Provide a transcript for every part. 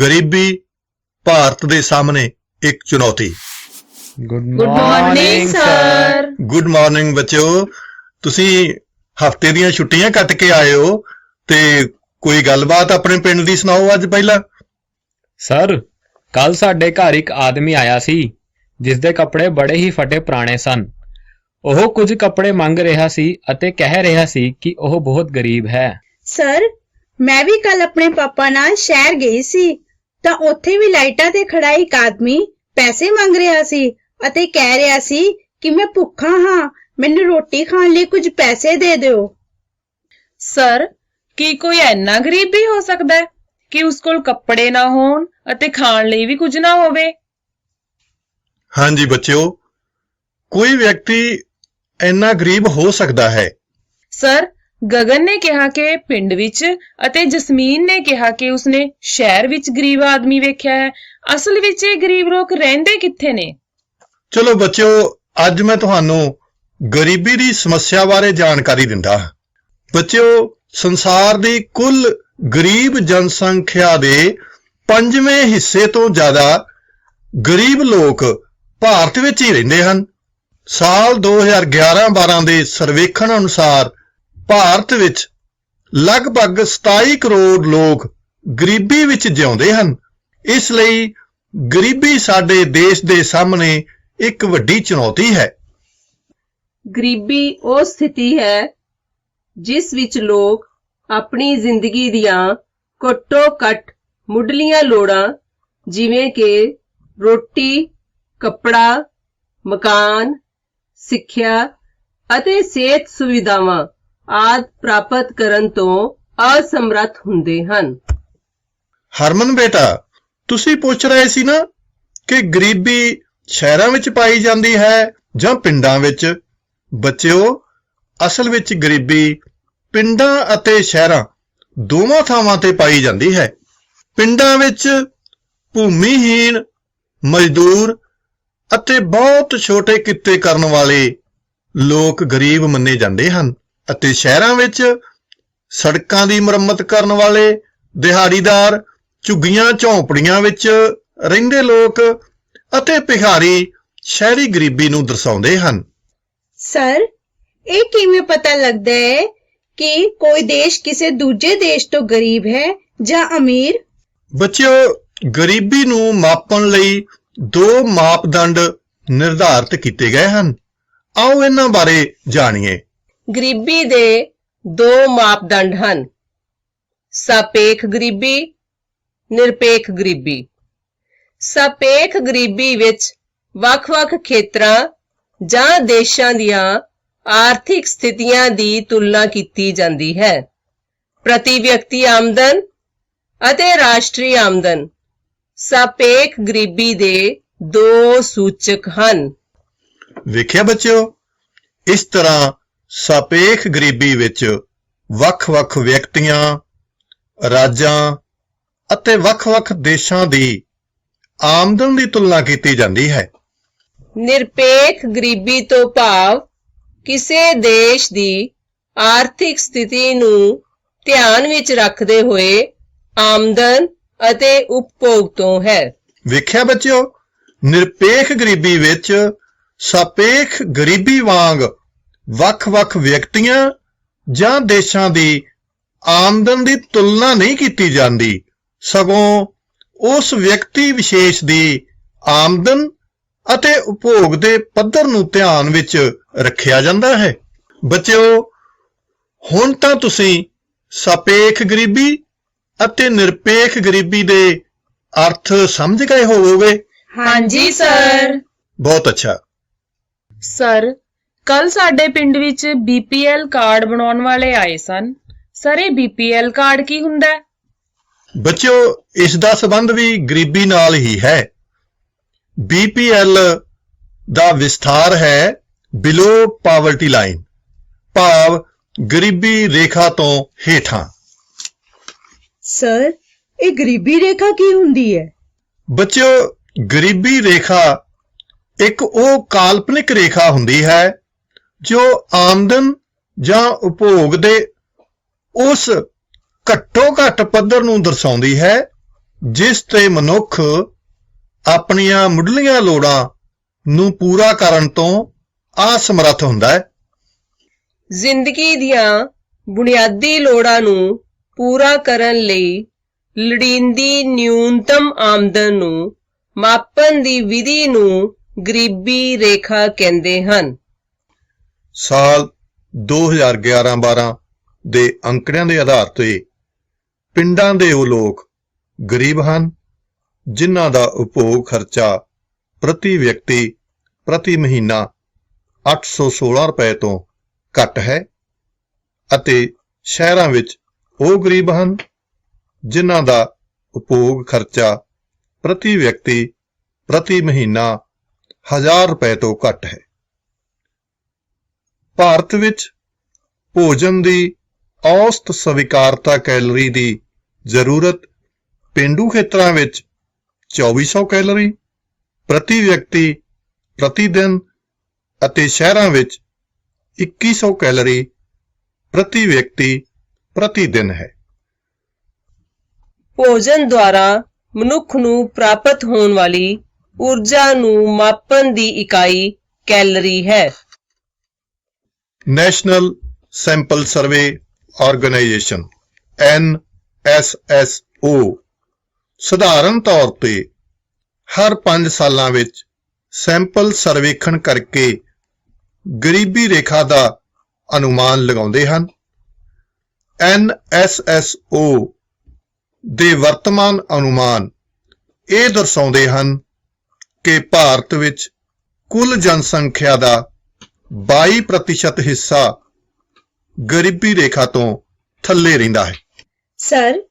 ਗਰੀਬੀ ਭਾਰਤ ਦੇ ਸਾਹਮਣੇ ਇੱਕ ਚੁਣੌਤੀ। Good morning sir. Good morning ਬੱਚਿਓ। ਤੁਸੀਂ ਹਫਤੇ ਦੀਆਂ ਛੁੱਟੀਆਂ ਕੱਟ ਕੇ ਆਏ ਹੋ ਤੇ ਕੋਈ ਗੱਲਬਾਤ ਆਪਣੇ ਪਿੰਡ ਦੀ ਸੁਣਾਓ ਅੱਜ ਪਹਿਲਾਂ। ਸਰ, ਕੱਲ ਸਾਡੇ ਘਰ ਇੱਕ ਆਦਮੀ ਆਇਆ ਸੀ ਜਿਸ ਦੇ ਕੱਪੜੇ ਬੜੇ ਹੀ ਫਟੇ ਪੁਰਾਣੇ ਸਨ। ਉਹ ਕੁਝ ਕੱਪੜੇ ਮੰਗ ਰਿਹਾ ਸੀ ਅਤੇ ਕਹਿ ਰਿਹਾ ਸੀ ਕਿ ਉਹ ਬਹੁਤ ਗਰੀਬ ਹੈ। ਸਰ, ਮੈਂ ਵੀ ਕੱਲ ਆਪਣੇ ਪਾਪਾ ਨਾਲ ਸ਼ਹਿਰ ਗਈ ਸੀ ਤਾਂ ਉੱਥੇ ਵੀ ਲਾਈਟਾਂ ਤੇ ਖੜਾ ਇੱਕ ਆਦਮੀ ਪੈਸੇ ਮੰਗ ਰਿਹਾ ਸੀ ਅਤੇ ਕਹਿ ਰਿਹਾ ਸੀ ਕਿ ਮੈਂ ਭੁੱਖਾ ਹਾਂ, ਮੈਨੂੰ ਰੋਟੀ ਖਾਣ ਲਈ ਕੁਝ ਪੈਸੇ ਦੇ ਦਿਓ। ਸਰ, ਕੀ ਕੋਈ ਇੰਨਾ ਗਰੀਬ ਵੀ ਹੋ ਸਕਦਾ ਹੈ ਕਿ ਉਸ ਕੋਲ ਕੱਪੜੇ ਨਾ ਹੋਣ ਅਤੇ ਖਾਣ ਲਈ ਵੀ ਕੁਝ ਨਾ ਹੋਵੇ? ਹਾਂਜੀ ਬੱਚਿਓ, ਕੋਈ ਵਿਅਕਤੀ ਇੰਨਾ ਗਰੀਬ ਹੋ ਸਕਦਾ ਹੈ। ਸਰ, ਗਗਨ ਨੇ ਕਿਹਾ ਕਿ ਪਿੰਡ ਵਿੱਚ ਅਤੇ ਜਸਮੀਨ ਨੇ ਕਿਹਾ ਕਿ ਉਸਨੇ ਸ਼ਹਿਰ ਵਿੱਚ ਗਰੀਬ ਆਦਮੀ ਵੇਖਿਆ ਹੈ। ਅਸਲ ਵਿੱਚ ਇਹ ਗਰੀਬ ਲੋਕ ਰਹਿੰਦੇ ਕਿੱਥੇ ਨੇ? ਚਲੋ ਬੱਚਿਓ, ਅੱਜ ਮੈਂ ਤੁਹਾਨੂੰ ਗਰੀਬੀ ਦੀ ਸਮੱਸਿਆ ਬਾਰੇ ਜਾਣਕਾਰੀ ਦਿੰਦਾ ਹਾਂ। ਬੱਚਿਓ, ਸੰਸਾਰ ਦੀ ਕੁੱਲ ਗਰੀਬ ਜਨਸੰਖਿਆ ਦੇ 5ਵੇਂ ਹਿੱਸੇ ਤੋਂ ਜ਼ਿਆਦਾ ਗਰੀਬ ਲੋਕ ਭਾਰਤ ਵਿੱਚ ਹੀ ਰਹਿੰਦੇ ਹਨ। ਸਾਲ 2011-12 ਦੇ ਸਰਵੇਖਣ ਅਨੁਸਾਰ ਭਾਰਤ ਵਿੱਚ ਲਗਭਗ 27 ਕਰੋੜ ਲੋਕ ਗਰੀਬੀ ਵਿੱਚ ਜਿਉਂਦੇ ਹਨ। ਇਸ ਲਈ ਗਰੀਬੀ ਸਾਡੇ ਦੇਸ਼ ਦੇ ਸਾਹਮਣੇ ਇੱਕ ਵੱਡੀ ਚੁਣੌਤੀ ਹੈ। ਗਰੀਬੀ ਉਹ ਸਥਿਤੀ ਹੈ ਜਿਸ ਵਿੱਚ ਲੋਕ ਆਪਣੀ ਜ਼ਿੰਦਗੀ ਦੀਆਂ ਘੱਟੋ-ਘੱਟ ਮੁੱਢਲੀਆਂ ਲੋੜਾਂ ਜਿਵੇਂ ਕਿ ਰੋਟੀ, ਕੱਪੜਾ, ਮਕਾਨ, ਸਿੱਖਿਆ ਅਤੇ ਸਿਹਤ ਸੁਵਿਧਾਵਾਂ ਆਦਿ ਪ੍ਰਾਪਤ ਕਰਨ ਤੋਂ ਅਸਮਰੱਥ ਹੁੰਦੇ ਹਨ। ਹਰਮਨ ਬੇਟਾ, ਤੁਸੀਂ ਪੁੱਛ ਰਹੇ ਸੀ ਨਾ ਕਿ ਗਰੀਬੀ ਸ਼ਹਿਰਾਂ ਵਿੱਚ ਪਾਈ ਜਾਂਦੀ ਹੈ ਜਾਂ ਪਿੰਡਾਂ ਵਿੱਚ? ਬੱਚਿਓ, ਅਸਲ ਵਿੱਚ ਗਰੀਬੀ ਪਿੰਡਾਂ ਅਤੇ ਸ਼ਹਿਰਾਂ ਦੋਵਾਂ ਥਾਵਾਂ ਤੇ ਪਾਈ ਜਾਂਦੀ ਹੈ। ਪਿੰਡਾਂ ਵਿੱਚ ਭੂਮੀਹੀਨ, ਮਜ਼ਦੂਰ ਅਤੇ ਬਹੁਤ ਛੋਟੇ ਕਿੱਤੇ ਕਰਨ ਵਾਲੇ ਲੋਕ ਗਰੀਬ ਮੰਨੇ ਜਾਂਦੇ ਹਨ ਅਤੇ ਸ਼ਹਿਰਾਂ ਵਿੱਚ ਸੜਕਾਂ ਦੀ ਮੁਰੰਮਤ ਕਰਨ ਵਾਲੇ ਦਿਹਾੜੀਦਾਰ, ਝੁੱਗੀਆਂ ਝੌਂਪੜੀਆਂ ਵਿੱਚ ਰਹਿੰਦੇ ਲੋਕ ਅਤੇ ਭਿਖਾਰੀ ਸ਼ਹਿਰੀ ਗਰੀਬੀ ਨੂੰ ਦਰਸਾਉਂਦੇ ਹਨ। ਸਰ, ਇਹ ਕਿਵੇਂ ਪਤਾ ਲੱਗਦਾ ਹੈ ਕਿ ਕੋਈ ਦੇਸ਼ ਕਿਸੇ ਦੂਜੇ ਦੇਸ਼ ਤੋਂ ਗਰੀਬ ਹੈ ਜਾਂ ਅਮੀਰ? ਬੱਚਿਓ, ਗਰੀਬੀ ਨੂੰ ਮਾਪਣ ਲਈ 2 ਮਾਪਦੰਡ ਨਿਰਧਾਰਿਤ ਕੀਤੇ ਗਏ ਹਨ। ਆਓ ਇਹਨਾਂ ਬਾਰੇ ਜਾਣੀਏ। ਗਰੀਬੀ ਦੇ 2 ਮਾਪਦੰਡ ਹਨ: ਸਾਪੇਖ ਗਰੀਬੀ, ਨਿਰਪੇਖ ਗਰੀਬੀ। ਸਾਪੇਖ ਗਰੀਬੀ ਵਿੱਚ ਵੱਖ-ਵੱਖ ਖੇਤਰਾਂ ਜਾਂ ਦੇਸ਼ਾਂ ਦੀਆਂ ਆਰਥਿਕ ਸਥਿਤੀਆਂ ਦੀ ਤੁਲਨਾ ਕੀਤੀ ਜਾਂਦੀ ਹੈ। ਪ੍ਰਤੀ ਵਿਅਕਤੀ ਆਮਦਨ ਅਤੇ ਰਾਸ਼ਟਰੀ ਆਮਦਨ ਸਾਪੇਖ ਗਰੀਬੀ ਦੇ 2 ਸੂਚਕ ਹਨ। ਵੇਖਿਆ ਬੱਚਿਓ, ਇਸ ਤਰ੍ਹਾਂ ਸਾਪੇਖ ਗਰੀਬੀ ਵਿੱਚ ਵੱਖ-ਵੱਖ ਵਿਅਕਤੀਆਂ, ਰਾਜਾਂ ਅਤੇ ਵੱਖ-ਵੱਖ ਦੇਸ਼ਾਂ ਦੀ ਆਮਦਨ ਦੀ ਤੁਲਨਾ ਕੀਤੀ ਜਾਂਦੀ ਹੈ। ਨਿਰਪੇਖ ਗਰੀਬੀ ਤੋਂ ਭਾਵ ਕਿਸੇ ਦੇਸ਼ ਦੀ ਆਰਥਿਕ ਸਥਿਤੀ ਨੂੰ ਧਿਆਨ ਵਿੱਚ ਰੱਖਦੇ ਹੋਏ ਆਮਦਨ ਅਤੇ ਉਪਭੋਗ ਤੋਂ ਹੈ। ਵੇਖਿਆ ਬੱਚਿਓ, ਨਿਰਪੇਖ ਗਰੀਬੀ ਵਿੱਚ ਸਾਪੇਖ ਗਰੀਬੀ ਵਾਂਗ ਵੱਖ-ਵੱਖ ਵਿਅਕਤੀਆਂ ਜਾਂ ਦੇਸ਼ਾਂ ਦੀ ਆਮਦਨ ਦੀ ਤੁਲਨਾ ਨਹੀਂ ਕੀਤੀ ਜਾਂਦੀ, ਸਗੋਂ ਉਸ ਵਿਅਕਤੀ ਵਿਸ਼ੇਸ਼ ਦੀ ਆਮਦਨ ਅਤੇ ਉਪਭੋਗ ਦੇ ਪੱਧਰ ਨੂੰ ਧਿਆਨ ਵਿੱਚ ਰੱਖਿਆ ਜਾਂਦਾ ਹੈ। ਬੱਚਿਓ, ਹੁਣ ਤਾਂ ਤੁਸੀਂ ਸਾਪੇਖ ਗਰੀਬੀ ਅਤੇ ਨਿਰਪੇਖ ਗਰੀਬੀ ਦੇ ਅਰਥ ਸਮਝ ਗਏ ਹੋਵੋਗੇ। ਹਾਂਜੀ ਸਰ। ਬਹੁਤ ਅੱਛਾ। ਸਰ, ਕੱਲ ਸਾਡੇ ਪਿੰਡ ਵਿੱਚ BPL ਕਾਰਡ ਬਣਾਉਣ ਵਾਲੇ ਆਏ ਸਨ। ਸਰ, ਇਹ BPL ਕਾਰਡ ਕੀ ਹੁੰਦਾ ਹੈ? ਬੱਚਿਓ, ਇਸ ਦਾ ਸੰਬੰਧ ਵੀ ਗਰੀਬੀ ਨਾਲ ਹੀ ਹੈ। BPL ਦਾ ਵਿਸਥਾਰ ਹੈ ਬਿਲੋ ਪਾਵਰਟੀ ਲਾਈਨ, ਭਾਵ ਗਰੀਬੀ ਰੇਖਾ ਤੋਂ ਹੇਠਾਂ। ਸਰ, ਇਹ ਗਰੀਬੀ ਰੇਖਾ ਕੀ ਹੁੰਦੀ ਹੈ? ਬੱਚਿਓ, ਗਰੀਬੀ ਰੇਖਾ ਇੱਕ ਉਹ ਕਾਲਪਨਿਕ ਰੇਖਾ ਹੁੰਦੀ ਹੈ ਜੋ ਆਮਦਨ ਜਾਂ ਉਪਭੋਗ ਦੇ ਉਸ ਘੱਟੋ-ਘੱਟ ਪੱਧਰ ਨੂੰ ਦਰਸਾਉਂਦੀ ਹੈ ਜਿਸ ਤੇ ਮਨੁੱਖ ਆਪਣੀਆਂ ਮੁੱਢਲੀਆਂ ਲੋੜਾਂ ਨੂੰ ਪੂਰਾ ਕਰਨ ਤੋਂ ਅਸਮਰੱਥ ਹੁੰਦਾ ਹੈ। ਜ਼ਿੰਦਗੀ ਦੀਆਂ ਬੁਨਿਆਦੀ ਲੋੜਾਂ ਨੂੰ ਪੂਰਾ ਕਰਨ ਲਈ ਲੋੜੀਂਦੀ ਨਿਊਨਤਮ ਆਮਦਨ ਨੂੰ ਮਾਪਣ ਦੀ ਵਿਧੀ ਨੂੰ ਗਰੀਬੀ ਰੇਖਾ ਕਹਿੰਦੇ ਹਨ। ਸਾਲ 2011-12 ਦੇ ਅੰਕੜਿਆਂ ਦੇ ਆਧਾਰ ਤੇ ਪਿੰਡਾਂ ਦੇ ਉਹ ਲੋਕ ਗਰੀਬ ਹਨ ਜਿਨ੍ਹਾਂ ਦਾ ਉਪਭੋਗ ਖਰਚਾ ਪ੍ਰਤੀ ਵਿਅਕਤੀ ਪ੍ਰਤੀ ਮਹੀਨਾ 816 ਰੁਪਏ ਤੋਂ ਘੱਟ ਹੈ ਅਤੇ ਸ਼ਹਿਰਾਂ ਵਿੱਚ ਉਹ ਗਰੀਬ ਹਨ ਜਿਨ੍ਹਾਂ ਦਾ ਉਪਭੋਗ ਖਰਚਾ ਪ੍ਰਤੀ ਵਿਅਕਤੀ ਪ੍ਰਤੀ ਮਹੀਨਾ 1000 ਰੁਪਏ ਤੋਂ ਘੱਟ ਹੈ। ਭਾਰਤ ਵਿੱਚ ਭੋਜਨ ਦੀ ਔਸਤ ਸਵੀਕਾਰਤਾ ਕੈਲੋਰੀ ਦੀ ਜ਼ਰੂਰਤ ਪੇਂਡੂ ਖੇਤਰਾਂ ਵਿੱਚ 2400 ਕੈਲੋਰੀ ਪ੍ਰਤੀ ਵਿਅਕਤੀ ਪ੍ਰਤੀ ਦਿਨ ਅਤੇ ਸ਼ਹਿਰਾਂ ਵਿੱਚ 2100 ਕੈਲੋਰੀ ਪ੍ਰਤੀ ਵਿਅਕਤੀ ਪ੍ਰਤੀ ਦਿਨ ਹੈ। ਭੋਜਨ ਦੁਆਰਾ ਮਨੁੱਖ ਨੂੰ ਪ੍ਰਾਪਤ ਹੋਣ ਵਾਲੀ ਊਰਜਾ ਨੂੰ ਮਾਪਣ ਦੀ ਇਕਾਈ ਕੈਲੋਰੀ ਹੈ। National sample survey organisation NSSO ਸਧਾਰਨ ਤੌਰ ਤੇ ਹਰ 5 ਸਾਲਾਂ ਵਿੱਚ ਸੈਂਪਲ ਸਰਵੇਖਣ ਕਰਕੇ ਗਰੀਬੀ ਰੇਖਾ ਦਾ ਅਨੁਮਾਨ ਲਗਾਉਂਦੇ ਹਨ। NSSO ਦੇ ਵਰਤਮਾਨ ਅਨੁਮਾਨ ਇਹ ਦਰਸਾਉਂਦੇ ਹਨ ਕਿ ਭਾਰਤ ਵਿੱਚ ਕੁੱਲ ਜਨਸੰਖਿਆ ਦਾ 22% ਹਿੱਸਾ ਗਰੀਬੀ ਰੇਖਾ ਤੋਂ ਥੱਲੇ ਰਹਿੰਦਾ ਹੈ। ਸਰ,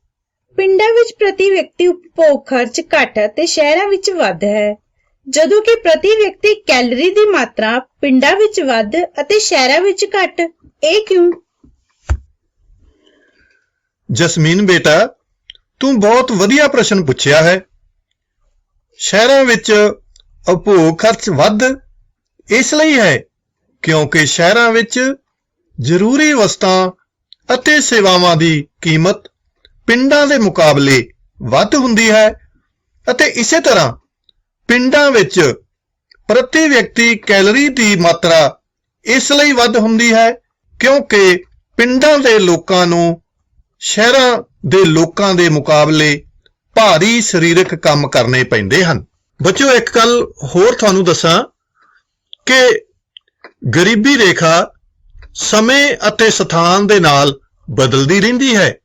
ਪਿੰਡਾਂ ਵਿੱਚ ਪ੍ਰਤੀ ਵਿਅਕਤੀ ਉਪਭੋਗ ਖਰਚ ਘੱਟ ਅਤੇ ਸ਼ਹਿਰਾਂ ਵਿੱਚ ਵੱਧ ਹੈ, ਜਦੋਂ ਕਿ ਪ੍ਰਤੀ ਵਿਅਕਤੀ ਕੈਲੋਰੀ ਦੀ ਮਾਤਰਾ ਪਿੰਡਾਂ ਵਿੱਚ ਵੱਧ ਅਤੇ ਸ਼ਹਿਰਾਂ ਵਿੱਚ ਘੱਟ। ਇਹ ਕਿਉਂ? ਜਸਮੀਨ ਬੇਟਾ, ਤੂੰ ਬਹੁਤ ਵਧੀਆ ਪ੍ਰਸ਼ਨ ਪੁੱਛਿਆ ਹੈ। ਸ਼ਹਿਰਾਂ ਵਿੱਚ ਉਪਭੋਗ ਖਰਚ ਵੱਧ ਇਸ ਲਈ ਹੈ ਕਿਉਂਕਿ ਸ਼ਹਿਰਾਂ ਵਿੱਚ ਜ਼ਰੂਰੀ ਵਸਤਾਂ ਅਤੇ ਸੇਵਾਵਾਂ ਦੀ ਕੀਮਤ ਪਿੰਡਾਂ ਦੇ ਮੁਕਾਬਲੇ ਵੱਧ ਹੁੰਦੀ ਹੈ ਅਤੇ ਇਸੇ ਤਰ੍ਹਾਂ ਪਿੰਡਾਂ ਵਿੱਚ ਪ੍ਰਤੀ ਵਿਅਕਤੀ ਕੈਲੋਰੀ ਦੀ ਮਾਤਰਾ ਇਸ ਲਈ ਵੱਧ ਹੁੰਦੀ ਹੈ ਕਿਉਂਕਿ ਪਿੰਡਾਂ ਦੇ ਲੋਕਾਂ ਨੂੰ ਸ਼ਹਿਰਾਂ ਦੇ ਲੋਕਾਂ ਦੇ ਮੁਕਾਬਲੇ ਭਾਰੀ ਸਰੀਰਕ ਕੰਮ ਕਰਨੇ ਪੈਂਦੇ ਹਨ। ਬੱਚਿਓ, ਇੱਕ ਗੱਲ ਹੋਰ ਤੁਹਾਨੂੰ ਦੱਸਾਂ ਕਿ ਗਰੀਬੀ ਰੇਖਾ ਸਮੇਂ ਅਤੇ ਸਥਾਨ ਦੇ ਨਾਲ ਬਦਲਦੀ ਰਹਿੰਦੀ ਹੈ।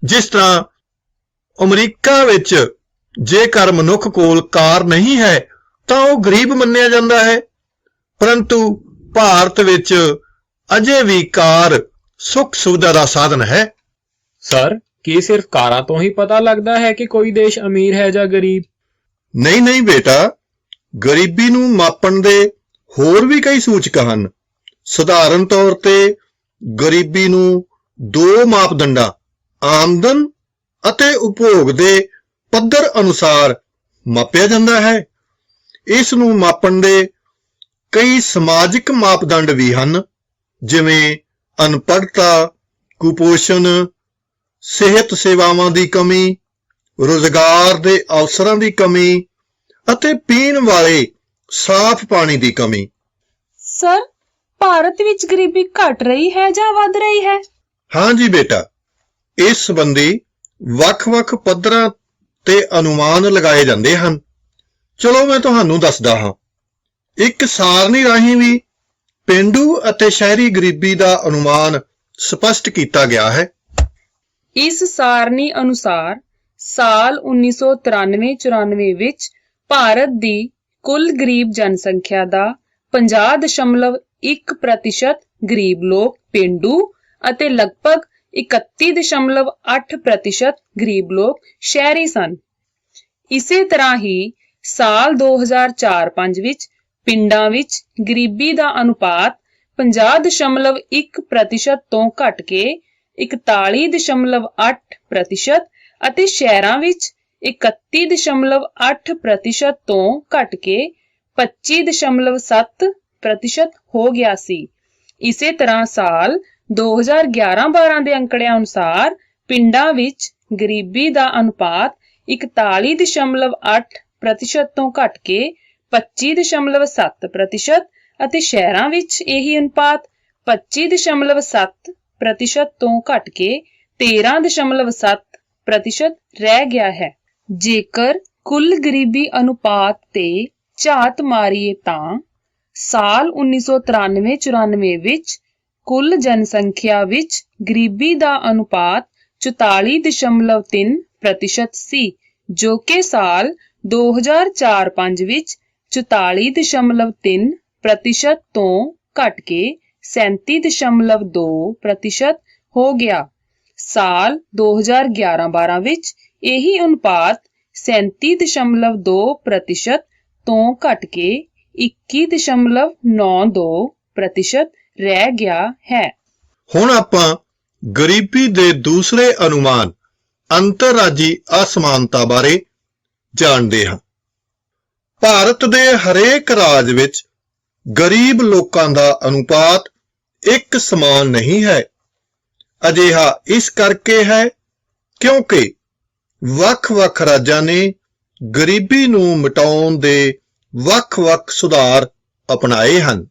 ਜਿਸ ਤਰ੍ਹਾਂ ਅਮਰੀਕਾ ਵਿੱਚ ਜੇਕਰ ਮਨੁੱਖ ਕੋਲ ਕਾਰ ਨਹੀਂ ਹੈ ਤਾਂ ਉਹ ਗਰੀਬ ਮੰਨਿਆ ਜਾਂਦਾ ਹੈ, ਪਰੰਤੂ ਭਾਰਤ ਵਿੱਚ ਅਜੇ ਵੀ ਕਾਰ ਸੁੱਖ ਸੁਵਿਧਾ ਦਾ ਸਾਧਨ ਹੈ। ਸਰ, ਕੀ ਸਿਰਫ ਕਾਰਾਂ ਤੋਂ ਹੀ ਪਤਾ ਲੱਗਦਾ ਹੈ ਕਿ ਕੋਈ ਦੇਸ਼ ਅਮੀਰ ਹੈ ਜਾਂ ਗਰੀਬ? ਨਹੀਂ ਬੇਟਾ, ਗਰੀਬੀ ਨੂੰ ਮਾਪਣ ਦੇ ਹੋਰ ਵੀ ਕਈ ਸੂਚਕ ਹਨ। ਸਧਾਰਨ ਤੌਰ ਤੇ ਗਰੀਬੀ ਨੂੰ 2 ਮਾਪਦੰਡਾਂ ਆਮਦਨ ਅਤੇ ਉਪਭੋਗ ਦੇ ਪੱਧਰ ਅਨੁਸਾਰ ਮਾਪਿਆ ਜਾਂਦਾ ਹੈ। ਇਸ ਨੂੰ ਮਾਪਣ ਦੇ ਕਈ ਸਮਾਜਿਕ ਮਾਪਦੰਡ ਵੀ ਹਨ, ਜਿਵੇਂ ਅਨਪੜ੍ਹਤਾ, ਕੁਪੋਸ਼ਣ, ਸਿਹਤ ਸੇਵਾਵਾਂ ਦੀ ਕਮੀ, ਰੁਜ਼ਗਾਰ ਦੇ ਅਵਸਰਾਂ ਦੀ ਕਮੀ ਅਤੇ ਪੀਣ ਵਾਲੇ ਸਾਫ਼ ਪਾਣੀ ਦੀ ਕਮੀ। ਸਰ, ਭਾਰਤ ਵਿੱਚ ਗਰੀਬੀ ਘਟ ਰਹੀ ਹੈ ਜਾਂ ਵੱਧ ਰਹੀ ਹੈ? ਹਾਂ ਜੀ ਬੇਟਾ, ਇਸ ਸੰਬੰਧੀ ਵੱਖ-ਵੱਖ ਪੱਧਰਾਂ ਤੇ ਅਨੁਮਾਨ ਲਗਾਏ ਜਾਂਦੇ ਹਨ। ਚਲੋ ਮੈਂ ਤੁਹਾਨੂੰ ਦੱਸਦਾ ਹਾਂ। ਇੱਕ ਸਾਰਣੀ ਰਾਹੀਂ ਵੀ ਪੇਂਡੂ ਅਤੇ ਸ਼ਹਿਰੀ ਗਰੀਬੀ ਦਾ ਅਨੁਮਾਨ ਸਪਸ਼ਟ ਕੀਤਾ ਗਿਆ ਹੈ। ਇਸ ਸਾਰਣੀ ਅਨੁਸਾਰ ਸਾਲ 1993-94 ਵਿੱਚ ਭਾਰਤ ਦੀ ਕੁੱਲ ਗਰੀਬ ਜਨਸੰਖਿਆ ਦਾ 50.1% ਗਰੀਬ ਲੋਕ ਪੇਂਡੂ ਅਤੇ ਲਗਭਗ 31.8% ਗਰੀਬ ਲੋਕ ਸ਼ਹਿਰੀ ਸਨ। ਇਸੇ ਤਰ੍ਹਾਂ ਹੀ ਸਾਲ 2004-5 ਵਿੱਚ ਪਿੰਡਾਂ ਵਿੱਚ ਗਰੀਬੀ ਦਾ ਅਨੁਪਾਤ 50.1% ਤੋਂ ਘਟ ਕੇ 41.8% ਅਤੇ ਸ਼ਹਿਰਾਂ ਵਿੱਚ 31.8% ਤੋਂ ਘਟ ਕੇ 25.7% ਹੋ ਗਿਆ ਸੀ। ਇਸੇ ਤਰ੍ਹਾਂ ਸਾਲ 2011-12 ਦੇ ਅੰਕੜਿਆਂ ਅਨੁਸਾਰ ਪਿੰਡਾਂ ਵਿੱਚ ਗਰੀਬੀ ਦਾ ਅਨੁਪਾਤ 41.8% ਤੋਂ ਘਟ ਕੇ 25.7% ਅਤੇ ਸ਼ਹਿਰਾਂ ਵਿੱਚ ਇਹੀ ਅਨੁਪਾਤ 25.7% ਤੋਂ ਘਟ ਕੇ 13.7% ਰਹਿ ਗਿਆ ਹੈ। ਜੇਕਰ ਕੁੱਲ ਗਰੀਬੀ ਅਨੁਪਾਤ ਤੇ ਝਾਤ ਮਾਰੀਏ ਤਾਂ ਸਾਲ 1993-94 ਵਿੱਚ ਕੁੱਲ ਜਨਸੰਖਿਆ ਵਿੱਚ ਗਰੀਬੀ ਦਾ ਅਨੁਪਾਤ 44.3% ਸੀ, ਜੋ ਕਿ ਸਾਲ 2004-05 ਵਿੱਚ 44.3% ਤੋਂ ਘਟ ਕੇ 37.2% ਹੋ ਗਿਆ। ਸਾਲ 2011-12 ਵਿੱਚ ਇਹੀ ਅਨੁਪਾਤ 37.2% ਤੋਂ ਘਟ ਕੇ 21.92% ਰਹਿ ਗਿਆ ਹੈ। ਹੁਣ ਆਪਾਂ ਗਰੀਬੀ ਦੇ ਦੂਸਰੇ ਅਨੁਮਾਨ ਅੰਤਰਰਾਜੀ ਅਸਮਾਨਤਾ ਬਾਰੇ ਜਾਣਦੇ ਹਾਂ। ਭਾਰਤ ਦੇ ਹਰੇਕ ਰਾਜ ਵਿੱਚ ਗਰੀਬ ਲੋਕਾਂ ਦਾ ਅਨੁਪਾਤ ਇੱਕ ਸਮਾਨ ਨਹੀਂ ਹੈ। ਅਜਿਹਾ ਇਸ ਕਰਕੇ ਹੈ ਕਿਉਂਕਿ ਵੱਖ-ਵੱਖ ਰਾਜਾਂ ਨੇ ਗਰੀਬੀ ਨੂੰ ਮਿਟਾਉਣ ਦੇ ਵੱਖ-ਵੱਖ ਸੁਧਾਰ ਅਪਣਾਏ ਹਨ।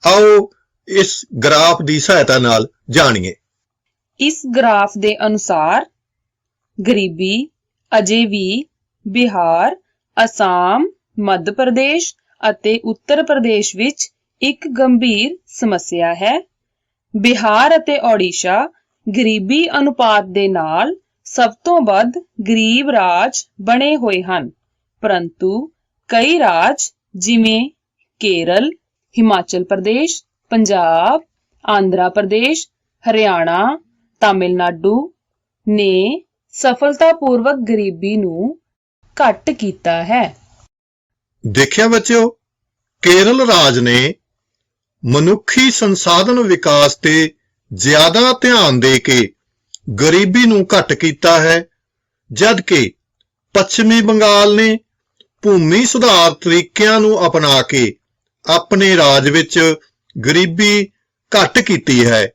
ਆਓ ਇਸ ਗ੍ਰਾਫ ਦੀ ਸਹਾਇਤਾ ਨਾਲ ਜਾਣੀਏ। ਇਸ ਗ੍ਰਾਫ ਦੇ ਅਨੁਸਾਰ ਗਰੀਬੀ ਅਜੇ ਵੀ ਬਿਹਾਰ, ਅਸਾਮ, ਮੱਧ ਪ੍ਰਦੇਸ਼ ਅਤੇ ਉੱਤਰ ਪ੍ਰਦੇਸ਼ ਵਿੱਚ ਇੱਕ ਗੰਭੀਰ ਸਮੱਸਿਆ ਹੈ। ਬਿਹਾਰ ਅਤੇ ਓਡੀਸ਼ਾ ਗਰੀਬੀ ਅਨੁਪਾਤ ਦੇ ਨਾਲ ਸਭ ਤੋਂ ਵੱਧ ਗਰੀਬ ਰਾਜ ਬਣੇ ਹੋਏ ਹਨ, ਪਰੰਤੂ ਕਈ ਰਾਜ ਜਿਵੇਂ ਕੇਰਲ, ਹਿਮਾਚਲ ਪ੍ਰਦੇਸ਼, ਪੰਜਾਬ, ਆਂਧਰਾ ਪ੍ਰਦੇਸ਼, ਹਰਿਆਣਾ, ਤਾਮਿਲਨਾਡੂ ਨੇ ਸਫਲਤਾਪੂਰਵਕ ਗਰੀਬੀ ਨੂੰ ਘੱਟ ਕੀਤਾ ਹੈ। ਦੇਖਿਆ ਬੱਚਿਓ, ਕੇਰਲ ਰਾਜ ਨੇ ਮਨੁੱਖੀ ਸੰਸਾਧਨ ਵਿਕਾਸ ਤੇ ਜ਼ਿਆਦਾ ਧਿਆਨ ਦੇ ਕੇ ਗਰੀਬੀ ਨੂੰ ਘੱਟ ਕੀਤਾ ਹੈ, ਜਦਕਿ ਪੱਛਮੀ ਬੰਗਾਲ ਨੇ ਭੂਮੀ ਸੁਧਾਰ ਤਰੀਕਿਆਂ ਨੂੰ ਅਪਣਾ ਕੇ ਆਪਣੇ ਰਾਜ ਵਿੱਚ ਗਰੀਬੀ ਘੱਟ ਕੀਤੀ ਹੈ।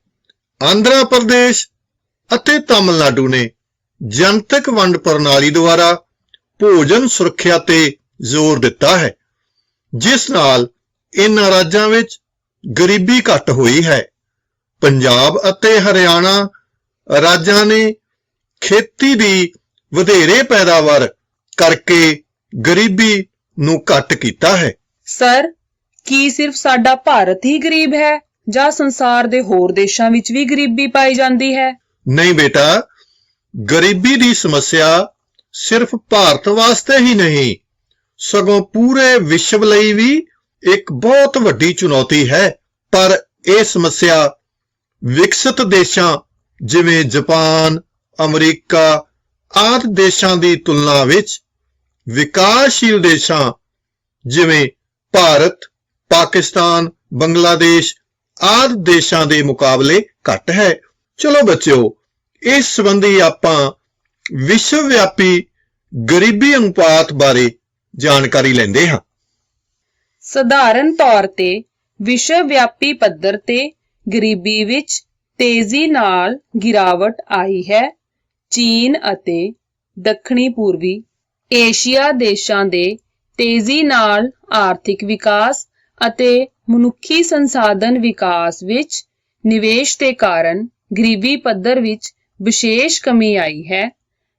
ਆਂਧਰਾ ਪ੍ਰਦੇਸ਼ ਅਤੇ ਤਾਮਿਲਨਾਡੂ ਨੇ ਜਨਤਕ ਵੰਡ ਪ੍ਰਣਾਲੀ ਦੁਆਰਾ ਭੋਜਨ ਸੁਰੱਖਿਆ ਤੇ ਜ਼ੋਰ ਦਿੱਤਾ ਹੈ, ਜਿਸ ਨਾਲ ਇਨ੍ਹਾਂ ਰਾਜਾਂ ਵਿੱਚ ਗਰੀਬੀ ਘੱਟ ਹੋਈ ਹੈ। ਪੰਜਾਬ ਅਤੇ ਹਰਿਆਣਾ ਰਾਜਾਂ ਨੇ ਖੇਤੀ ਦੀ ਵਧੇਰੇ ਪੈਦਾਵਾਰ ਕਰਕੇ ਗਰੀਬੀ ਨੂੰ ਘੱਟ ਕੀਤਾ ਹੈ। ਸਰ, ਕੀ ਸਿਰਫ ਸਾਡਾ ਭਾਰਤ ਹੀ ਗਰੀਬ ਹੈ ਜਾਂ ਸੰਸਾਰ ਦੇ ਹੋਰ ਦੇਸ਼ਾਂ ਵਿੱਚ ਵੀ ਗਰੀਬੀ ਪਾਈ ਜਾਂਦੀ ਹੈ? ਨਹੀਂ ਬੇਟਾ, ਗਰੀਬੀ ਦੀ ਸਮੱਸਿਆ ਸਿਰਫ ਭਾਰਤ ਵਾਸਤੇ ਹੀ ਨਹੀਂ, ਸਗੋਂ ਪੂਰੇ ਵਿਸ਼ਵ ਲਈ ਵੀ ਇੱਕ ਬਹੁਤ ਵੱਡੀ ਚੁਣੌਤੀ ਹੈ। ਪਰ ਇਹ ਸਮੱਸਿਆ ਵਿਕਸਿਤ ਦੇਸ਼ਾਂ ਜਿਵੇਂ ਜਾਪਾਨ, ਅਮਰੀਕਾ ਆਦਿ ਦੇਸ਼ਾਂ ਦੀ ਤੁਲਨਾ ਵਿੱਚ ਵਿਕਾਸਸ਼ੀਲ ਦੇਸ਼ਾਂ ਜਿਵੇਂ ਭਾਰਤ, ਪਾਕਿਸਤਾਨ, ਬੰਗਲਾਦੇਸ਼ ਆਦਿ ਦੇਸ਼ਾਂ ਦੇ ਮੁਕਾਬਲੇ ਘੱਟ ਹੈ। ਚਲੋ ਬੱਚਿਓ, ਇਸ ਸੰਬੰਧੀ ਆਪਾਂ ਵਿਸ਼ਵ ਵਿਆਪੀ ਗਰੀਬੀ ਅਨੁਪਾਤ ਬਾਰੇ ਜਾਣਕਾਰੀ ਲੈਂਦੇ ਹਾਂ। ਸਧਾਰਨ ਤੌਰ ਤੇ ਵਿਸ਼ਵ ਵਿਆਪੀ ਪੱਧਰ ਤੇ ਗਰੀਬੀ ਵਿੱਚ ਤੇਜ਼ੀ ਨਾਲ ਗਿਰਾਵਟ ਆਈ ਹੈ। ਚੀਨ ਅਤੇ ਦੱਖਣੀ ਪੂਰਬੀ ਏਸ਼ੀਆ ਦੇਸ਼ਾਂ ਦੇ ਤੇਜ਼ੀ ਨਾਲ ਆਰਥਿਕ ਵਿਕਾਸ ਅਤੇ ਮਨੁੱਖੀ ਸੰਸਾਧਨ ਵਿਕਾਸ ਵਿੱਚ ਨਿਵੇਸ਼ ਦੇ ਕਾਰਨ ਗਰੀਬੀ ਪੱਧਰ ਵਿੱਚ ਵਿਸ਼ੇਸ਼ ਕਮੀ ਆਈ ਹੈ।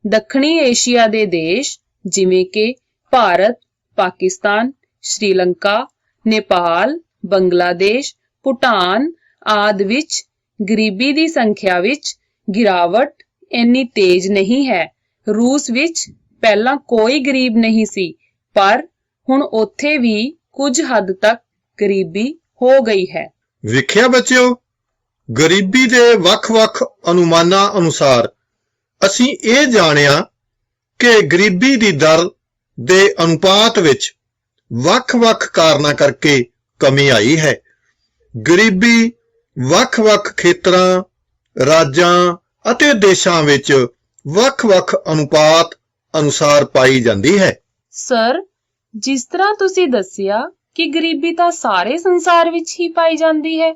ਦੱਖਣੀ ਏਸ਼ੀਆ ਦੇ ਦੇਸ਼ ਜਿਵੇਂ ਕਿ ਭਾਰਤ, ਪਾਕਿਸਤਾਨ, ਸ਼੍ਰੀਲੰਕਾ, ਨੇਪਾਲ, ਬੰਗਲਾਦੇਸ਼, ਭੂਟਾਨ ਆਦਿ ਵਿੱਚ ਗਰੀਬੀ ਦੀ ਸੰਖਿਆ ਵਿੱਚ ਗਿਰਾਵਟ ਇੰਨੀ ਤੇਜ਼ ਨਹੀਂ ਹੈ। ਰੂਸ ਵਿੱਚ ਪਹਿਲਾਂ ਕੋਈ ਗਰੀਬ ਨਹੀਂ ਸੀ, ਪਰ ਹੁਣ ਉੱਥੇ ਵੀ ਕੁਝ ਹੱਦ ਤੱਕ ਗਰੀਬੀ ਹੋ ਗਈ ਹੈ। ਵੇਖਿਆ ਬੱਚਿਓ, ਗਰੀਬੀ ਦੇ ਵੱਖ-ਵੱਖ ਅਨੁਮਾਨਾਂ ਅਨੁਸਾਰ ਅਸੀਂ ਇਹ ਜਾਣਿਆ ਕਿ ਗਰੀਬੀ ਦੀ ਦਰ ਦੇ ਅਨੁਪਾਤ ਵਿੱਚ ਵੱਖ-ਵੱਖ ਕਾਰਨਾਂ ਕਰਕੇ ਕਮੀ ਆਈ ਹੈ। ਗਰੀਬੀ ਵੱਖ-ਵੱਖ ਖੇਤਰਾਂ, ਰਾਜਾਂ ਅਤੇ ਦੇਸ਼ਾਂ ਵਿੱਚ ਵੱਖ-ਵੱਖ ਅਨੁਪਾਤ ਅਨੁਸਾਰ ਪਾਈ ਜਾਂਦੀ ਹੈ। ਸਰ, ਜਿਸ ਤਰ੍ਹਾਂ ਤੁਸੀਂ ਦੱਸਿਆ ਕਿ ਗਰੀਬੀ ਤਾਂ ਸਾਰੇ ਸੰਸਾਰ ਵਿੱਚ ਹੀ ਪਾਈ ਜਾਂਦੀ ਹੈ,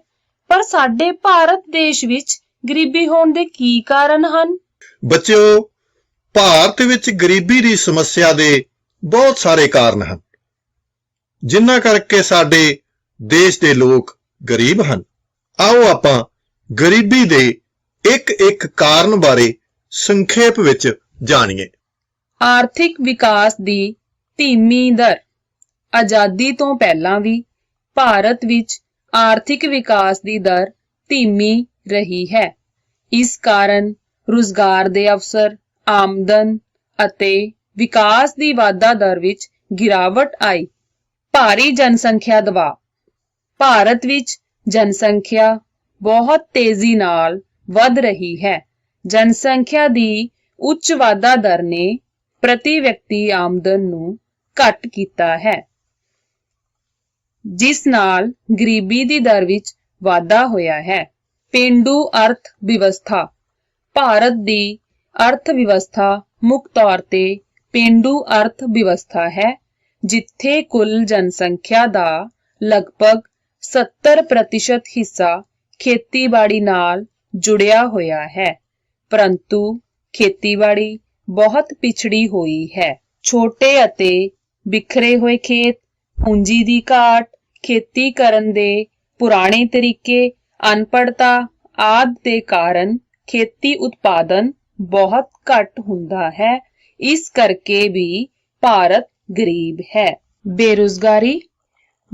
ਪਰ ਸਾਡੇ ਭਾਰਤ ਦੇਸ਼ ਵਿੱਚ ਗਰੀਬੀ ਹੋਣ ਦੇ ਕੀ ਕਾਰਨ ਹਨ? ਬੱਚਿਓ, ਭਾਰਤ ਵਿੱਚ ਗਰੀਬੀ ਦੀ ਸਮੱਸਿਆ ਦੇ ਬਹੁਤ ਸਾਰੇ ਕਾਰਨ ਹਨ, ਜਿਨ੍ਹਾਂ ਕਰਕੇ ਸਾਡੇ ਦੇਸ਼ ਦੇ ਲੋਕ ਗਰੀਬ ਹਨ। ਆਓ ਆਪਾਂ ਗਰੀਬੀ ਦੇ ਇੱਕ ਕਾਰਨ ਬਾਰੇ ਸੰਖੇਪ ਵਿੱਚ ਜਾਣੀਏ। ਆਰਥਿਕ ਵਿਕਾਸ ਦੀ ਧੀਮੀ ਦਰ। ਆਜ਼ਾਦੀ ਤੋਂ ਪਹਿਲਾਂ ਵੀ ਭਾਰਤ ਵਿੱਚ ਆਰਥਿਕ ਵਿਕਾਸ ਦੀ ਦਰ ਧੀਮੀ ਰਹੀ ਹੈ। ਇਸ ਕਾਰਨ ਰੁਜ਼ਗਾਰ ਦੇ ਅਵਸਰ, ਆਮਦਨ ਅਤੇ ਵਿਕਾਸ ਦੀ ਵਾਧਾ ਦਰ ਵਿੱਚ ਗਿਰਾਵਟ ਆਈ। ਭਾਰੀ ਜਨਸੰਖਿਆ ਦਬਾਅ। ਭਾਰਤ ਵਿੱਚ ਜਨਸੰਖਿਆ ਬਹੁਤ ਤੇਜ਼ੀ ਨਾਲ ਵਧ ਰਹੀ ਹੈ। ਜਨਸੰਖਿਆ ਦੀ ਉੱਚ ਵਾਧਾ ਦਰ ਨੇ ਪ੍ਰਤੀ ਵਿਅਕਤੀ ਆਮਦਨ ਨੂੰ ਘੱਟ ਕੀਤਾ ਹੈ, ਜਿਸ ਨਾਲ ਗਰੀਬੀ ਦੀ ਦਰ ਵਿੱਚ ਵਾਧਾ ਹੋਇਆ ਹੈ। ਪੇਂਡੂ ਅਰਥ ਵਿਵਸਥਾ। ਭਾਰਤ ਦੀ ਅਰਥ ਵਿਵਸਥਾ ਮੁੱਖ ਤੌਰ ਤੇ ਪੇਂਡੂ ਅਰਥ ਵਿਵਸਥਾ ਹੈ, ਜਿੱਥੇ ਕੁੱਲ ਜਨਸੰਖਿਆ ਦਾ ਲਗਭਗ 70% ਹਿੱਸਾ ਖੇਤੀਬਾੜੀ ਨਾਲ ਜੁੜਿਆ ਹੋਇਆ ਹੈ, ਪਰੰਤੂ ਖੇਤੀਬਾੜੀ ਬਹੁਤ ਪਿਛੜੀ ਹੋਈ ਹੈ। ਛੋਟੇ ਅਤੇ ਬਿਖਰੇ ਹੋਏ ਖੇਤ, ਪੂੰਜੀ ਦੀ ਘਾਟ, ਖੇਤੀ ਕਰਨ ਦੇ ਪੁਰਾਣੇ ਤਰੀਕੇ, ਅਨਪੜ੍ਹਤਾ ਆਦਿ ਦੇ ਕਾਰਨ ਖੇਤੀ ਉਤਪਾਦਨ ਬਹੁਤ ਘੱਟ ਹੁੰਦਾ ਹੈ। ਇਸ ਕਰਕੇ ਵੀ ਭਾਰਤ ਗਰੀਬ ਹੈ। ਬੇਰੁਜ਼ਗਾਰੀ।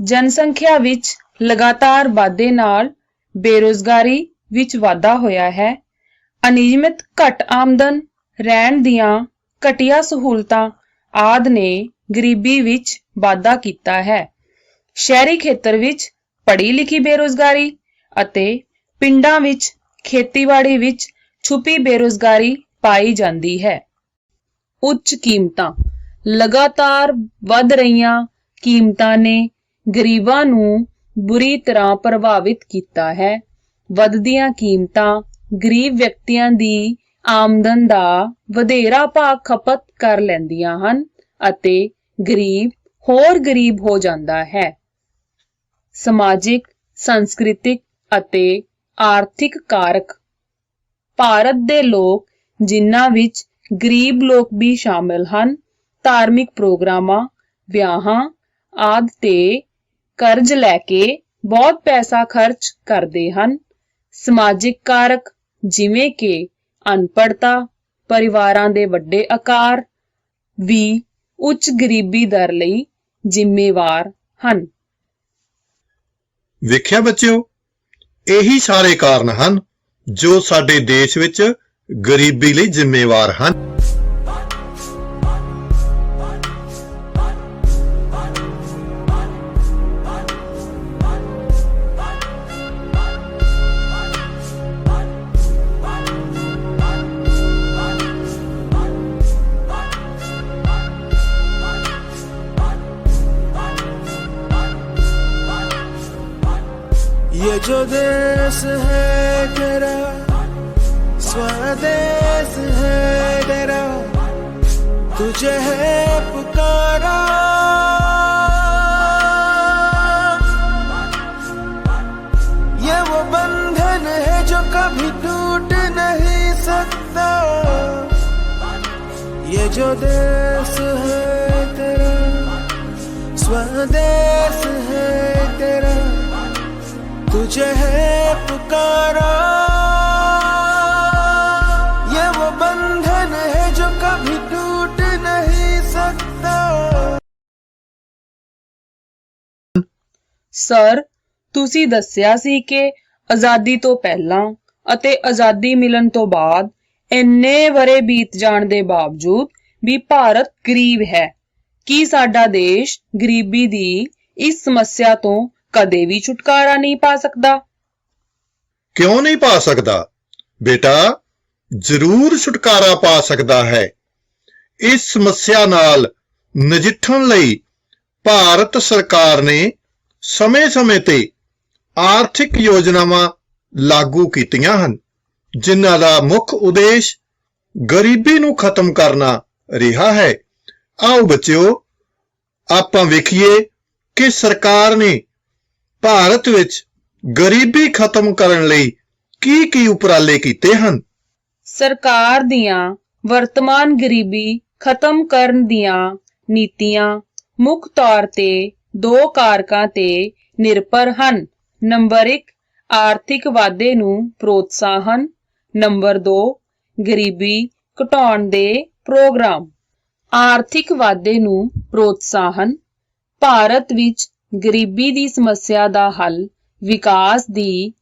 ਜਨਸੰਖਿਆ ਵਿੱਚ ਲਗਾਤਾਰ ਵਾਧੇ ਨਾਲ ਬੇਰੁਜ਼ਗਾਰੀ ਵਿੱਚ ਵਾਧਾ ਹੋਇਆ ਹੈ। ਅਨਿਯਮਿਤ ਘੱਟ ਆਮਦਨ, ਰਹਿਣ ਦੀਆਂ ਘਟੀਆ ਸਹੂਲਤਾਂ ਆਦਿ ਨੇ ਗਰੀਬੀ ਵਿੱਚ ਵਾਧਾ ਕੀਤਾ ਹੈ। ਸ਼ਹਿਰੀ ਖੇਤਰ ਵਿੱਚ ਪੜ੍ਹੀ ਲਿਖੀ ਬੇਰੁਜ਼ਗਾਰੀ ਅਤੇ ਪਿੰਡਾਂ ਵਿੱਚ ਖੇਤੀਬਾੜੀ ਵਿੱਚ ਛੁਪੀ ਬੇਰੁਜ਼ਗਾਰੀ ਪਾਈ ਜਾਂਦੀ ਹੈ। ਉੱਚ ਕੀਮਤਾਂ। ਲਗਾਤਾਰ ਵਧ ਰਹੀਆਂ ਕੀਮਤਾਂ ਨੇ ਗਰੀਬਾਂ ਨੂੰ ਬੁਰੀ ਤਰ੍ਹਾਂ ਪ੍ਰਭਾਵਿਤ ਕੀਤਾ ਹੈ। ਵਧਦੀਆਂ ਕੀਮਤਾਂ ਗਰੀਬ ਵਿਅਕਤੀਆਂ ਦੀ ਆਮਦਨ ਦਾ ਵਧੇਰਾ ਭਾਗ ਖਪਤ ਕਰ ਲੈਂਦੀਆਂ ਹਨ ਅਤੇ ਗਰੀਬ ਹੋਰ ਗਰੀਬ ਹੋ ਜਾਂਦਾ ਹੈ। ਸਮਾਜਿਕ, ਸੰਸਕ੍ਰਿਤਿਕ ਅਤੇ ਆਰਥਿਕ ਕਾਰਕ। ਭਾਰਤ ਦੇ ਲੋਕ, ਜਿਨ੍ਹਾਂ ਵਿੱਚ ਗਰੀਬ ਲੋਕ ਵੀ ਸ਼ਾਮਲ ਹਨ, ਧਾਰਮਿਕ ਪ੍ਰੋਗਰਾਮਾਂ, ਵਿਆਹਾਂ ਆਦਿ ਤੇ ਕਰਜ਼ ਲੈ ਕੇ ਬਹੁਤ ਪੈਸਾ ਖਰਚ ਕਰਦੇ ਹਨ। ਸਮਾਜਿਕ ਕਾਰਕ ਜਿਵੇਂ ਕਿ ਅਨਪੜ੍ਹਤਾ, ਪਰਿਵਾਰਾਂ ਦੇ ਵੱਡੇ ਆਕਾਰ ਵੀ ਉੱਚ ਗਰੀਬੀ ਦਰ ਲਈ ਜ਼ਿੰਮੇਵਾਰ ਹਨ। ਵੇਖਿਆ ਬੱਚਿਓ, ਇਹੀ ਸਾਰੇ ਕਾਰਨ ਹਨ ਜੋ ਸਾਡੇ ਦੇਸ਼ ਵਿੱਚ ਗਰੀਬੀ ਲਈ ਜ਼ਿੰਮੇਵਾਰ ਹਨ। ये जो देश है तेरा, स्वदेश है तेरा, तुझे है पुकारा। ये वो बंधन है जो कभी टूट नहीं सकता। ये जो देश है तेरा, स्वदेश है तेरा, तुझे है पुकारा। ये वो बंधन है जो कभी टूट नहीं सकता। ਸਰ, ਤੁਸੀਂ ਦੱਸਿਆ ਸੀ ਕਿ ਆਜ਼ਾਦੀ ਤੋਂ ਪਹਿਲਾਂ ਅਤੇ ਆਜ਼ਾਦੀ ਮਿਲਣ ਤੋਂ ਬਾਅਦ ਇੰਨੇ ਵਰ੍ਹੇ ਬੀਤ ਜਾਣ ਦੇ ਬਾਵਜੂਦ ਵੀ ਭਾਰਤ ਗਰੀਬ ਹੈ। ਕੀ ਸਾਡਾ ਦੇਸ਼ ਗਰੀਬੀ ਦੀ ਇਸ ਸਮੱਸਿਆ ਤੋਂ ਕਦੇ ਵੀ ਛੁਟਕਾਰਾ ਨਹੀਂ ਪਾ ਸਕਦਾ? ਕਿਉਂ ਨਹੀਂ ਪਾ ਸਕਦਾ ਬੇਟਾ? ਜ਼ਰੂਰ ਛੁਟਕਾਰਾ ਪਾ ਸਕਦਾ ਹੈ। ਇਸ ਸਮੱਸਿਆ ਨਾਲ ਨਜਿੱਠਣ ਲਈ ਭਾਰਤ ਸਰਕਾਰ ਨੇ ਸਮੇਂ-ਸਮੇਂ ਤੇ ਆਰਥਿਕ ਯੋਜਨਾਵਾਂ ਲਾਗੂ ਕੀਤੀਆਂ ਹਨ, ਜਿਨ੍ਹਾਂ ਦਾ ਮੁੱਖ ਉਦੇਸ਼ ਗਰੀਬੀ ਨੂੰ ਖਤਮ ਕਰਨਾ ਰਿਹਾ ਹੈ। ਆਓ ਬੱਚਿਓ, ਆਪਾਂ ਵੇਖੀਏ ਕਿ ਸਰਕਾਰ ਨੇ ਭਾਰਤ ਵਿੱਚ ਗਰੀਬੀ ਖਤਮ ਕਰਨ ਲਈ ਕੀ-ਕੀ ਉਪਰਾਲੇ ਕੀਤੇ ਹਨ। ਸਰਕਾਰ ਦੀਆਂ ਵਰਤਮਾਨ ਗਰੀਬੀ ਖਤਮ ਕਰਨ ਦੀਆਂ ਨੀਤੀਆਂ ਮੁੱਖ ਤੌਰ ਤੇ 2 ਕਾਰਕਾਂ ਤੇ ਨਿਰਭਰ ਹਨ। ਨੰਬਰ 1 ਆਰਥਿਕ ਵਾਧੇ ਨੂੰ ਪ੍ਰੋਤਸਾਹਨ। ਨੰਬਰ 2 ਗਰੀਬੀ ਘਟਾਉਣ ਦੇ ਪ੍ਰੋਗਰਾਮ। ਆਰਥਿਕ ਵਾਧੇ ਨੂੰ ਪ੍ਰੋਤਸਾਹਨ। ਭਾਰਤ ਵਿੱਚ ਗਰੀਬੀ ਦੀ ਸਮੱਸਿਆ ਦਾ ਹੱਲ ਵਿਕਾਸ ਦੀ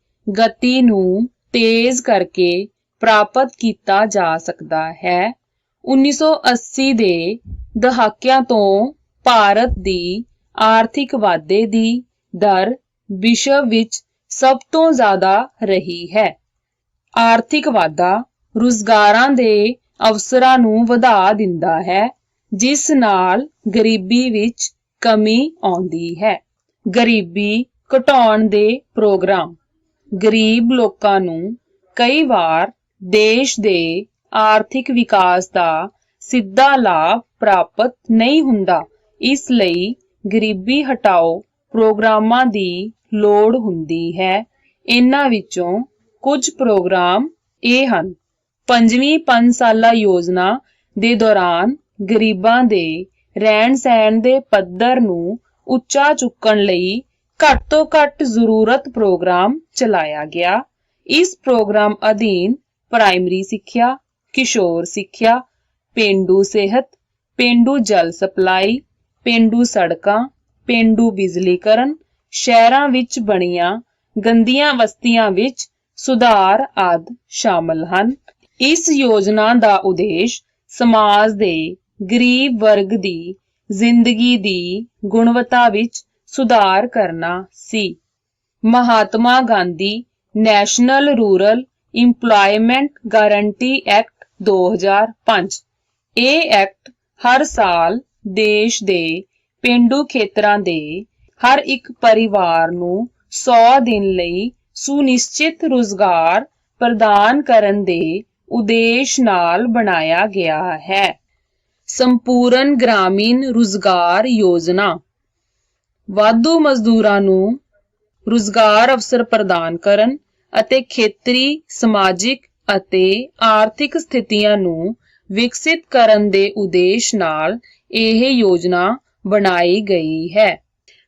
ਗਤੀ ਨੂੰ ਤੇਜ਼ ਕਰਕੇ ਪ੍ਰਾਪਤ ਕੀਤਾ ਜਾ ਸਕਦਾ ਹੈ। 1980 ਦੇ ਦਹਾਕਿਆਂ ਤੋਂ ਭਾਰਤ ਦੀ ਆਰਥਿਕ ਵਾਧੇ ਦੀ ਦਰ ਵਿਸ਼ਵ ਵਿੱਚ ਸਭ ਤੋਂ ਜ਼ਿਆਦਾ ਰਹੀ ਹੈ। ਆਰਥਿਕ ਵਾਧਾ ਰੁਜ਼ਗਾਰਾਂ ਦੇ ਅਵਸਰਾਂ ਨੂੰ ਵਧਾ ਦਿੰਦਾ ਹੈ, ਜਿਸ ਨਾਲ ਗਰੀਬੀ ਵਿੱਚ ਕਮੀ ਆਉਂਦੀ ਹੈ। ਗਰੀਬੀ ਘਟਾਉਣ ਦੇ ਪ੍ਰੋਗਰਾਮ। ਗਰੀਬ ਲੋਕਾਂ ਨੂੰ ਕਈ ਵਾਰ ਦੇਸ਼ ਦੇ ਆਰਥਿਕ ਵਿਕਾਸ ਦਾ ਸਿੱਧਾ ਲਾਭ ਪ੍ਰਾਪਤ ਨਹੀਂ ਹੁੰਦਾ, ਇਸ ਲਈ ਗਰੀਬੀ ਹਟਾਓ ਪ੍ਰੋਗਰਾਮਾਂ ਦੀ ਲੋੜ ਹੁੰਦੀ ਹੈ। ਇਹਨਾਂ ਵਿੱਚੋਂ ਕੁਝ ਪ੍ਰੋਗਰਾਮ ਇਹ ਹਨ। 5ਵੀਂ 5 ਸਾਲਾ ਯੋਜਨਾ ਦੇ ਦੌਰਾਨ ਗਰੀਬਾਂ ਦੇ ਰਹਿਣ-ਸਹਿਣ ਦੇ ਪੱਧਰ ਨੂੰ ਉੱਚਾ ਚੁੱਕਣ ਲਈ ਘੱਟ ਤੋਂ ਘੱਟ ਜ਼ਰੂਰਤ ਪ੍ਰੋਗਰਾਮ ਚਲਾਇਆ ਗਿਆ। ਇਸ ਪ੍ਰੋਗਰਾਮ ਅਧੀਨ ਪ੍ਰਾਇਮਰੀ ਸਿੱਖਿਆ, ਕਿਸ਼ੋਰ ਸਿੱਖਿਆ, ਪੇਂਡੂ ਸਿਹਤ, ਪੇਂਡੂ ਜਲ ਸਪਲਾਈ, ਪੇਂਡੂ ਸੜਕਾਂ, ਪੇਂਡੂ ਬਿਜਲੀਕਰਨ, ਸ਼ਹਿਰਾਂ ਵਿੱਚ ਬਣੀਆਂ ਗੰਦੀਆਂ ਬਸਤੀਆਂ ਵਿੱਚ ਸੁਧਾਰ ਆਦਿ ਸ਼ਾਮਲ ਹਨ। ਇਸ ਯੋਜਨਾ ਦਾ ਉਦੇਸ਼ ਸਮਾਜ ਦੇ ਗਰੀਬ ਵਰਗ ਦੀ ਜ਼ਿੰਦਗੀ ਦੀ ਗੁਣਵੱਤਾ ਵਿੱਚ ਸੁਧਾਰ ਕਰਨਾ ਸੀ। Mahatma Gandhi National Rural Employment Guarantee Act 2005। ਇਹ ਐਕਟ ਹਰ ਸਾਲ ਦੇਸ਼ ਦੇ ਪੇਂਡੂ ਖੇਤਰਾਂ ਦੇ ਹਰ ਇੱਕ ਪਰਿਵਾਰ ਨੂੰ 100 ਦਿਨ ਲਈ ਸੁਨਿਸ਼ਚਿਤ ਰੁਜ਼ਗਾਰ ਪ੍ਰਦਾਨ ਕਰਨ ਦੇ ਉਦੇਸ਼ ਨਾਲ ਬਣਾਇਆ ਗਿਆ ਹੈ। ਸੰਪੂਰਨ ਗ੍ਰਾਮੀਣ ਰੁਜ਼ਗਾਰ ਯੋਜਨਾ ਵਾਧੂ ਮਜ਼ਦੂਰਾਂ ਨੂੰ ਰੁਜ਼ਗਾਰ ਅਵਸਰ ਪ੍ਰਦਾਨ ਕਰਨ ਅਤੇ ਖੇਤਰੀ, ਸਮਾਜਿਕ ਅਤੇ ਆਰਥਿਕ ਸਥਿਤੀਆਂ ਨੂੰ ਵਿਕਸਿਤ ਕਰਨ ਦੇ ਉਦੇਸ਼ ਨਾਲ ਇਹ ਯੋਜਨਾ ਬਣਾਈ ਗਈ ਹੈ।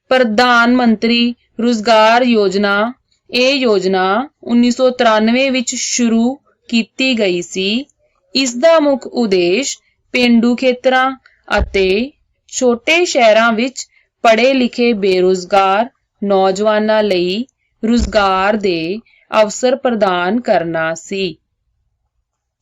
ਪ੍ਰਧਾਨ ਮੰਤਰੀ ਰੁਜ਼ਗਾਰ ਯੋਜਨਾ। ਇਹ ਯੋਜਨਾ 1993 ਵਿੱਚ ਸ਼ੁਰੂ ਕੀਤੀ ਗਈ ਸੀ। ਇਸ ਦਾ ਮੁੱਖ ਉਦੇਸ਼ ਪੇਂਡੂ ਖੇਤਰਾਂ ਅਤੇ ਛੋਟੇ ਸ਼ਹਿਰਾਂ ਵਿੱਚ ਪੜ੍ਹੇ ਲਿਖੇ ਬੇਰੁਜ਼ਗਾਰ ਨੌਜਵਾਨਾਂ ਲਈ ਰੁਜ਼ਗਾਰ ਦੇ ਅਵਸਰ ਪ੍ਰਦਾਨ ਕਰਨਾ ਸੀ।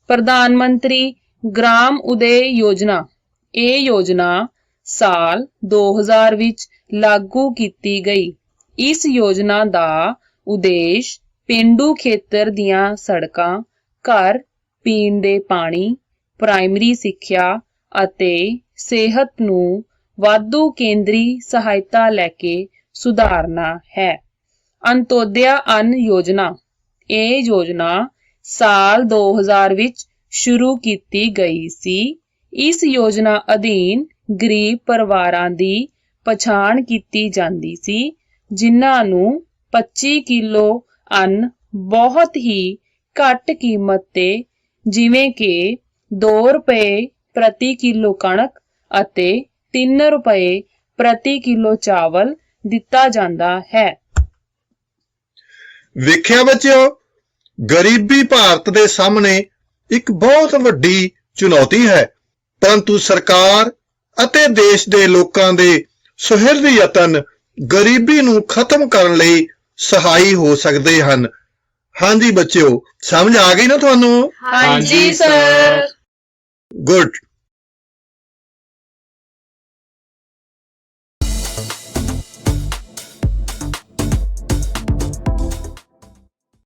ਪ੍ਰਧਾਨ ਮੰਤਰੀ ਗ੍ਰਾਮ ਉਦੈ ਯੋਜਨਾ। ਇਹ ਯੋਜਨਾ ਸਾਲ 2000 ਵਿੱਚ ਲਾਗੂ ਕੀਤੀ ਗਈ। ਇਸ ਯੋਜਨਾ ਦਾ ਉਦੇਸ਼ ਪੇਂਡੂ ਖੇਤਰ ਦੀਆਂ ਸੜਕਾਂ, ਘਰ, ਪੀਣ ਦੇ ਪਾਣੀ, ਪ੍ਰਾਇਮਰੀ ਸਿੱਖਿਆ ਅਤੇ ਸਿਹਤ ਨੂੰ ਵਾਧੂ ਕੇਂਦਰੀ ਸਹਾਇਤਾ ਲੈ ਕੇ ਸੁਧਾਰਨਾ ਹੈ। ਅੰਤੋਦਿਆ ਅੰਨ ਯੋਜਨਾ। ਇਹ ਯੋਜਨਾ ਸਾਲ 2000 ਵਿੱਚ ਸ਼ੁਰੂ ਕੀਤੀ ਗਈ ਸੀ। ਇਸ ਯੋਜਨਾ ਅਧੀਨ ਗਰੀਬ ਪਰਿਵਾਰਾਂ ਦੀ ਪਛਾਣ ਕੀਤੀ ਜਾਂਦੀ ਸੀ, ਜਿਨ੍ਹਾਂ ਨੂੰ 25 ਕਿਲੋ ਅੰਨ ਬਹੁਤ ਹੀ ਘੱਟ ਕੀਮਤ ਤੇ, ਜਿਵੇਂ ਕਿ 2 ਰੁਪਏ ਪ੍ਰਤੀ ਕਿਲੋ ਕਣਕ ਅਤੇ 3 ਰੁਪਏ ਪ੍ਰਤੀ ਕਿਲੋ ਚਾਵਲ ਦਿੱਤਾ ਜਾਂਦਾ ਹੈ। ਵੇਖਿਆ ਬੱਚਿਓ, ਗਰੀਬੀ ਭਾਰਤ ਦੇ ਸਾਹਮਣੇ ਇੱਕ ਬਹੁਤ ਵੱਡੀ ਚੁਣੌਤੀ ਹੈ, ਪਰੰਤੂ ਸਰਕਾਰ ਅਤੇ ਦੇਸ਼ ਦੇ ਲੋਕਾਂ ਦੇ ਸੁਹਿਰਦ ਯਤਨ ਗਰੀਬੀ ਨੂੰ ਖਤਮ ਕਰਨ ਲਈ ਸਹਾਈ ਹੋ ਸਕਦੇ ਹਨ। ਹਾਂਜੀ ਬੱਚਿਓ, ਸਮਝ ਆ ਗਈ ਨਾ ਤੁਹਾਨੂੰ? ਹਾਂਜੀ ਸਰ। ਗੁੱਡ।